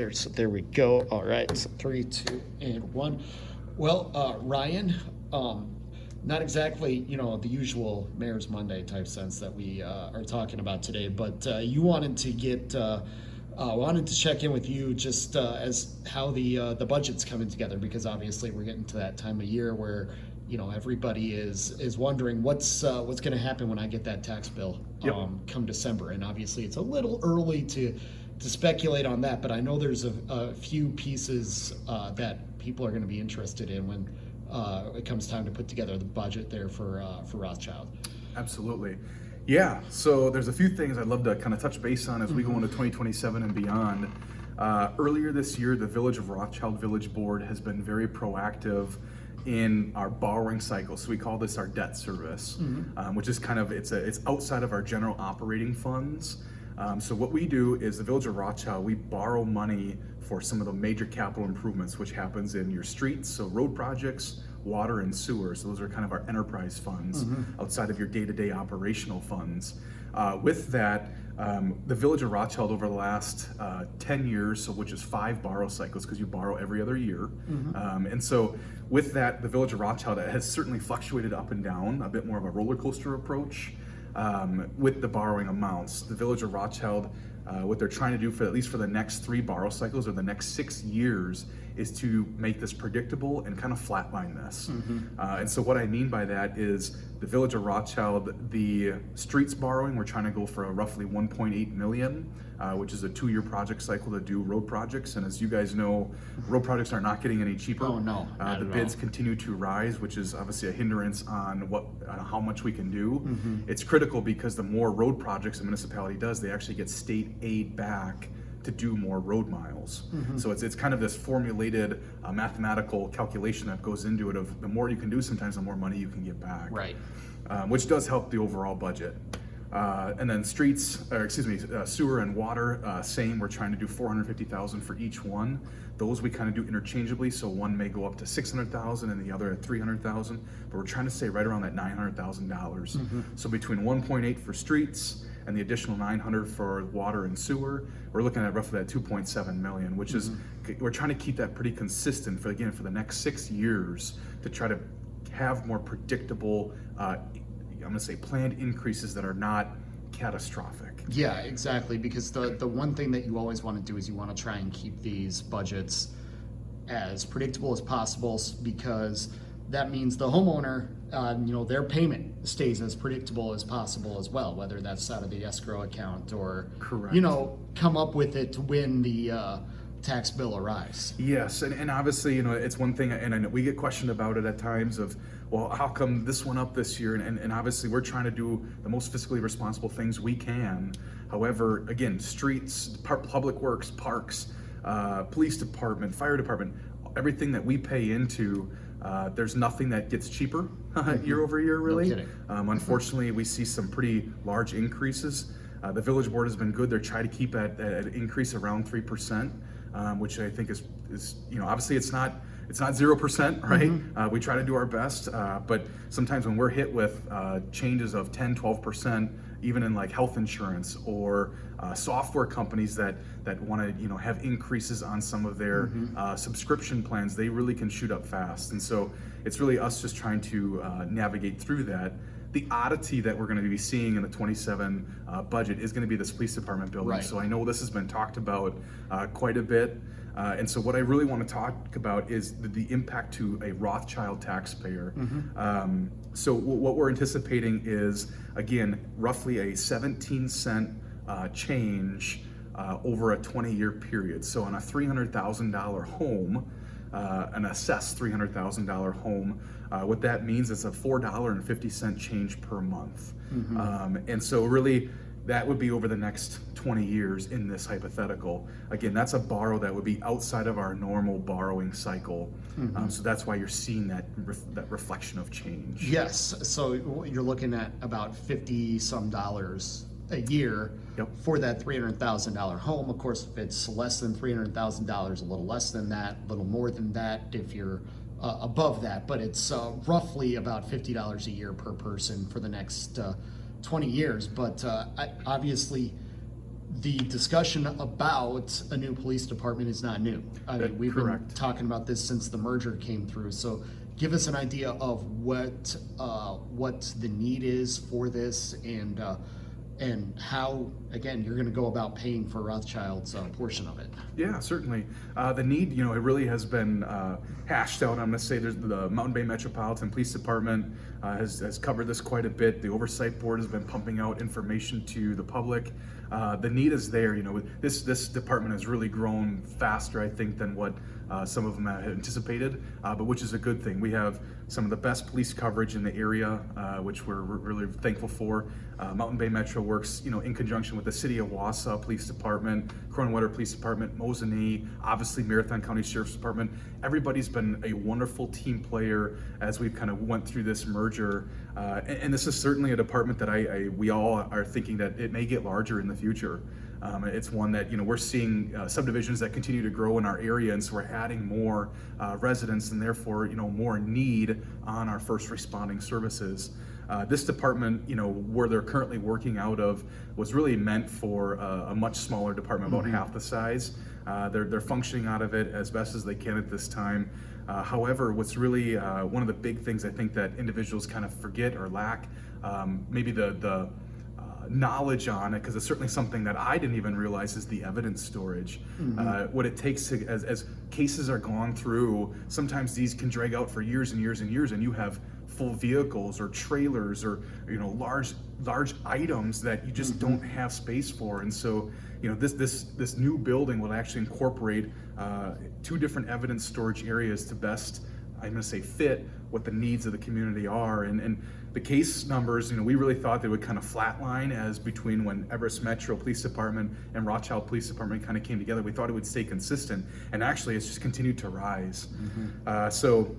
There we go. All right, so 3, 2, and 1. Well, Ryan, not exactly, the usual Mayor's Monday type sense that we are talking about today, but you wanted to check in with you just as how the budget's coming together, because obviously we're getting to that time of year where everybody is wondering what's going to happen when I get that tax bill come December, and obviously it's a little early to speculate on that, but I know there's a few pieces that people are going to be interested in when it comes time to put together the budget there for Rothschild. Absolutely. Yeah, so there's a few things I'd love to kind of touch base on as we go into 2027 and beyond. Earlier this year, the Village of Rothschild Village Board has been very proactive in our borrowing cycle. So we call this our debt service, which is kind of, it's outside of our general operating funds. So what we do is the Village of Rothschild, we borrow money for some of the major capital improvements, which happens in your streets, so road projects, water and sewer. So those are kind of our enterprise funds outside of your day-to-day operational funds. With that, the Village of Rothschild over the last 10 years, so which is 5 borrow cycles, because you borrow every other year. And so with that, the Village of Rothschild has certainly fluctuated up and down, a bit more of a roller coaster approach. With the borrowing amounts, the Village of Rothschild, what they're trying to do for at least for the next 3 borrow cycles or the next 6 years is to make this predictable and kind of flatline this. And so what I mean by that is the Village of Rothschild, the streets borrowing, we're trying to go for a roughly 1.8 million, which is a 2-year project cycle to do road projects. And as you guys know, road projects are not getting any cheaper. Oh no, the bids continue to rise, which is obviously a hindrance on how much we can do. It's critical because the more road projects a municipality does, they actually get state aid back to do more road miles. So it's kind of this formulated mathematical calculation that goes into it of the more you can do, sometimes the more money you can get back. Right. Which does help the overall budget. And then sewer and water, same. We're trying to do 450,000 for each one. Those we kind of do interchangeably, so one may go up to 600,000 and the other at 300,000. But we're trying to stay right around that $900,000. So between 1.8 for streets and the additional 900 for water and sewer, we're looking at roughly that 2.7 million, which is we're trying to keep that pretty consistent for the next 6 years to try to have more predictable. I'm going to say planned increases that are not catastrophic. Yeah, exactly. Because the one thing that you always want to do is you want to try and keep these budgets as predictable as possible, because that means the homeowner, their payment stays as predictable as possible as well, whether that's out of the escrow account or, Correct. Come up with it when the tax bill arrives. Yes, and obviously, it's one thing, and I know we get questioned about it at times of, well, how come this went up this year? And obviously we're trying to do the most fiscally responsible things we can. However, again, streets, public works, parks, police department, fire department, everything that we pay into, there's nothing that gets cheaper year over year, really. No kidding. Unfortunately, we see some pretty large increases. The village board has been good. They're trying to keep at an increase around 3%, which I think is obviously it's not 0%, right? We try to do our best, but sometimes when we're hit with changes of 10, 12%, even in like health insurance or software companies that want to have increases on some of their subscription plans, they really can shoot up fast. And so it's really us just trying to navigate through that. The oddity that we're going to be seeing in the 27 budget is going to be this police department building. Right. So I know this has been talked about quite a bit. And so what I really want to talk about is the impact to a Rothschild taxpayer. So what we're anticipating is, again, roughly a 17-cent change over a 20-year period. So on a $300,000 home, an assessed $300,000 home, what that means is a $4.50 change per month. And so really, that would be over the next 20 years in this hypothetical. Again, that's a borrow that would be outside of our normal borrowing cycle. So that's why you're seeing that reflection of change. Yes, so you're looking at about $50-some a year for that $300,000 home. Of course, if it's less than $300,000, a little less than that, a little more than that if you're above that. But it's roughly about $50 a year per person for the next 20 years. But obviously, the discussion about a new police department is not new. I mean, we've been Correct. talking about this since the merger came through. So give us an idea of what the need is for this, and how, again, you're going to go about paying for Rothschild's portion of it. Yeah, certainly. The need, it really has been hashed out. I'm going to say there's the Mountain Bay Metropolitan Police Department has covered this quite a bit. The Oversight Board has been pumping out information to the public. The need is there. This department has really grown faster, I think, than what some of them had anticipated, but which is a good thing. We have some of the best police coverage in the area, which we're really thankful for. Mountain Bay Metro works, in conjunction with the City of Wausau Police Department, Cronin-Water Police Department, Mosinee, obviously Marathon County Sheriff's Department. Everybody's been a wonderful team player as we've kind of went through this merger, and this is certainly a department that we all are thinking that it may get larger in the future. It's one that we're seeing subdivisions that continue to grow in our area, and so we're adding more residents, and therefore more need on our first responding services. This department, where they're currently working out of, was really meant for a much smaller department, about half the size. They're functioning out of it as best as they can at this time. However, what's really one of the big things I think that individuals kind of forget or lack, maybe the knowledge on it, because it's certainly something that I didn't even realize, is the evidence storage. What it takes to, as cases are gone through, sometimes these can drag out for years and years and years, and you have full vehicles or trailers or large items that you just don't have space for. And so this new building will actually incorporate 2 different evidence storage areas to best, I'm going to say, fit what the needs of the community are. And the case numbers, we really thought they would kind of flatline as between when Everest Metro Police Department and Rothschild Police Department kind of came together. We thought it would stay consistent, and actually it's just continued to rise. So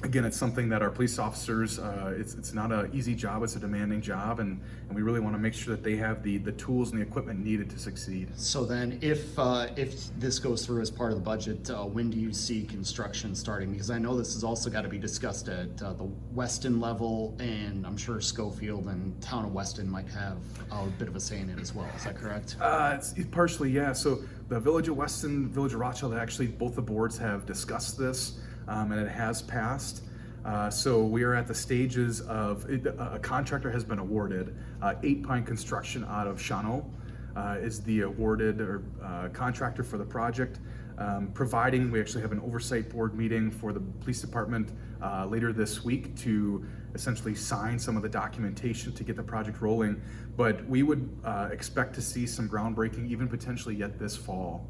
again, it's something that our police officers, it's not an easy job, it's a demanding job, and we really want to make sure that they have the tools and the equipment needed to succeed. So then, if this goes through as part of the budget, when do you see construction starting? Because I know this has also got to be discussed at the Weston level, and I'm sure Schofield and Town of Weston might have a bit of a say in it as well. Is that correct? It's partially, yeah. So the Village of Weston, Village of Rothschild, actually both the boards have discussed this, and it has passed. So we are at the stages of, a contractor has been awarded. 8 Pine Construction out of Shawano is the awarded contractor for the project. Providing, we actually have an oversight board meeting for the police department later this week to essentially sign some of the documentation to get the project rolling. But we would expect to see some groundbreaking, even potentially yet this fall,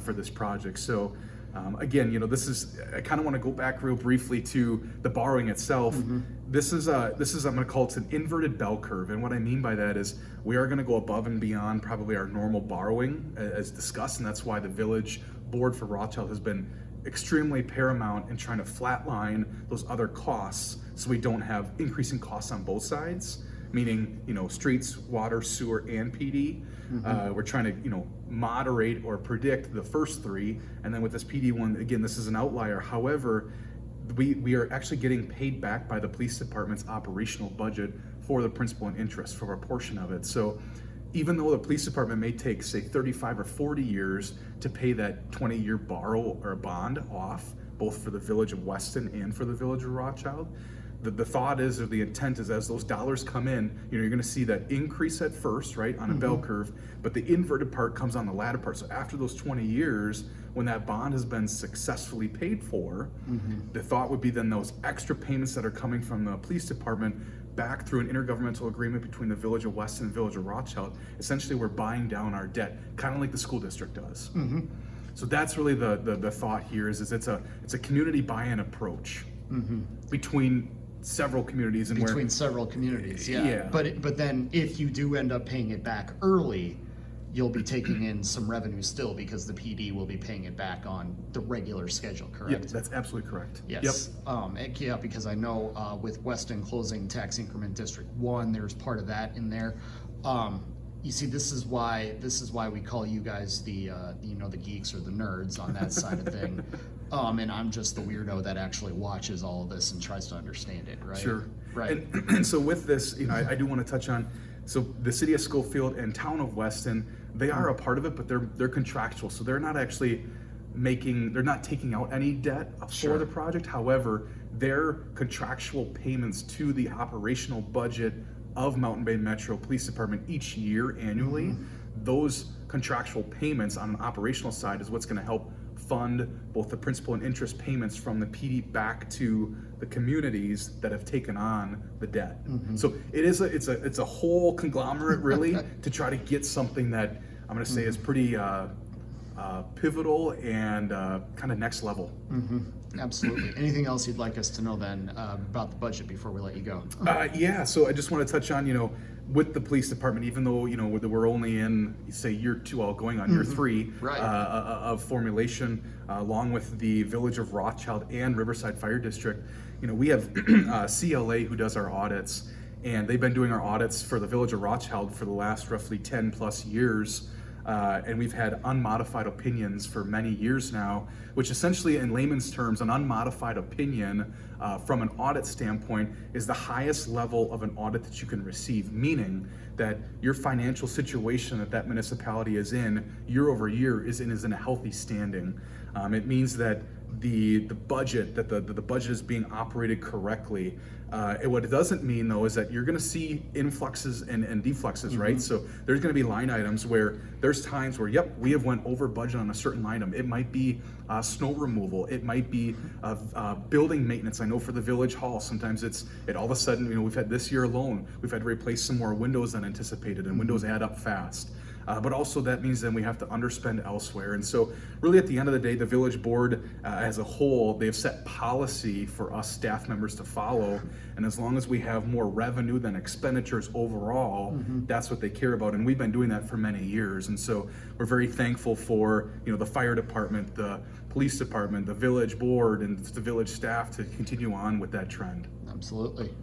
for this project. So again, this is, I kind of want to go back real briefly to the borrowing itself. This is I'm going to call it an inverted bell curve. And what I mean by that is we are going to go above and beyond probably our normal borrowing as discussed. And that's why the village board for Rothschild has been extremely paramount in trying to flatline those other costs so we don't have increasing costs on both sides, meaning, streets, water, sewer, and PD. We're trying to, moderate or predict the first 3, and then with this PD one, again, this is an outlier. However, we are actually getting paid back by the police department's operational budget for the principal and interest for a portion of it. So even though the police department may take, say, 35 or 40 years to pay that 20-year borrow or bond off, both for the Village of Weston and for the Village of Rothschild, the thought is, or the intent is, as those dollars come in, you're going to see that increase at first, right, on a bell curve, but the inverted part comes on the latter part. So after those 20 years, when that bond has been successfully paid for, the thought would be then those extra payments that are coming from the police department back through an intergovernmental agreement between the Village of Weston and Village of Rothschild. Essentially, we're buying down our debt, kind of like the school district does. So that's really the thought here is it's a community buy-in approach between several communities, and Between several communities, yeah. Yeah. But then if you do end up paying it back early, you'll be taking in some revenue still, because the PD will be paying it back on the regular schedule, correct? Yep, that's absolutely correct. Yes. Yeah, because I know with Weston closing tax increment District 1, there's part of that in there. You see, this is why we call you guys the the geeks or the nerds on that side of thing. And I'm just the weirdo that actually watches all of this and tries to understand it, right? Sure. Right. And so with this, I do want to touch on, so the City of Schofield and Town of Weston, They are a part of it, but they're contractual, so they're not actually they're not taking out any debt for the project. However, their contractual payments to the operational budget of Mountain Bay Metro Police Department each year annually, those contractual payments on an operational side is what's going to help fund both the principal and interest payments from the PD back to the communities that have taken on the debt. So it's a whole conglomerate really to try to get something that I'm going to say is pretty pivotal and kind of next level. Absolutely. Anything else you'd like us to know then about the budget before we let you go? Yeah, so I just want to touch on, with the police department, even though, we're only in, say, year 2, going on year 3 of formulation, along with the Village of Rothschild and Riverside Fire District, we have CLA who does our audits, and they've been doing our audits for the Village of Rothschild for the last roughly 10 plus years. And we've had unmodified opinions for many years now, which essentially, in layman's terms, an unmodified opinion from an audit standpoint is the highest level of an audit that you can receive, meaning that your financial situation that municipality is in year over year is in a healthy standing. It means that the budget, that the budget is being operated correctly. And what it doesn't mean, though, is that you're going to see influxes and defluxes, right? So there's going to be line items where there's times where, we have went over budget on a certain item. It might be snow removal. It might be building maintenance. I know for the village hall, sometimes it all of a sudden, we've had this year alone, we've had to replace some more windows than anticipated, and windows add up fast. But also that means then we have to underspend elsewhere. And so really at the end of the day, the village board as a whole, they have set policy for us staff members to follow. And as long as we have more revenue than expenditures overall, that's what they care about. And we've been doing that for many years. And so we're very thankful for, the fire department, the police department, the village board, and the village staff to continue on with that trend. Absolutely.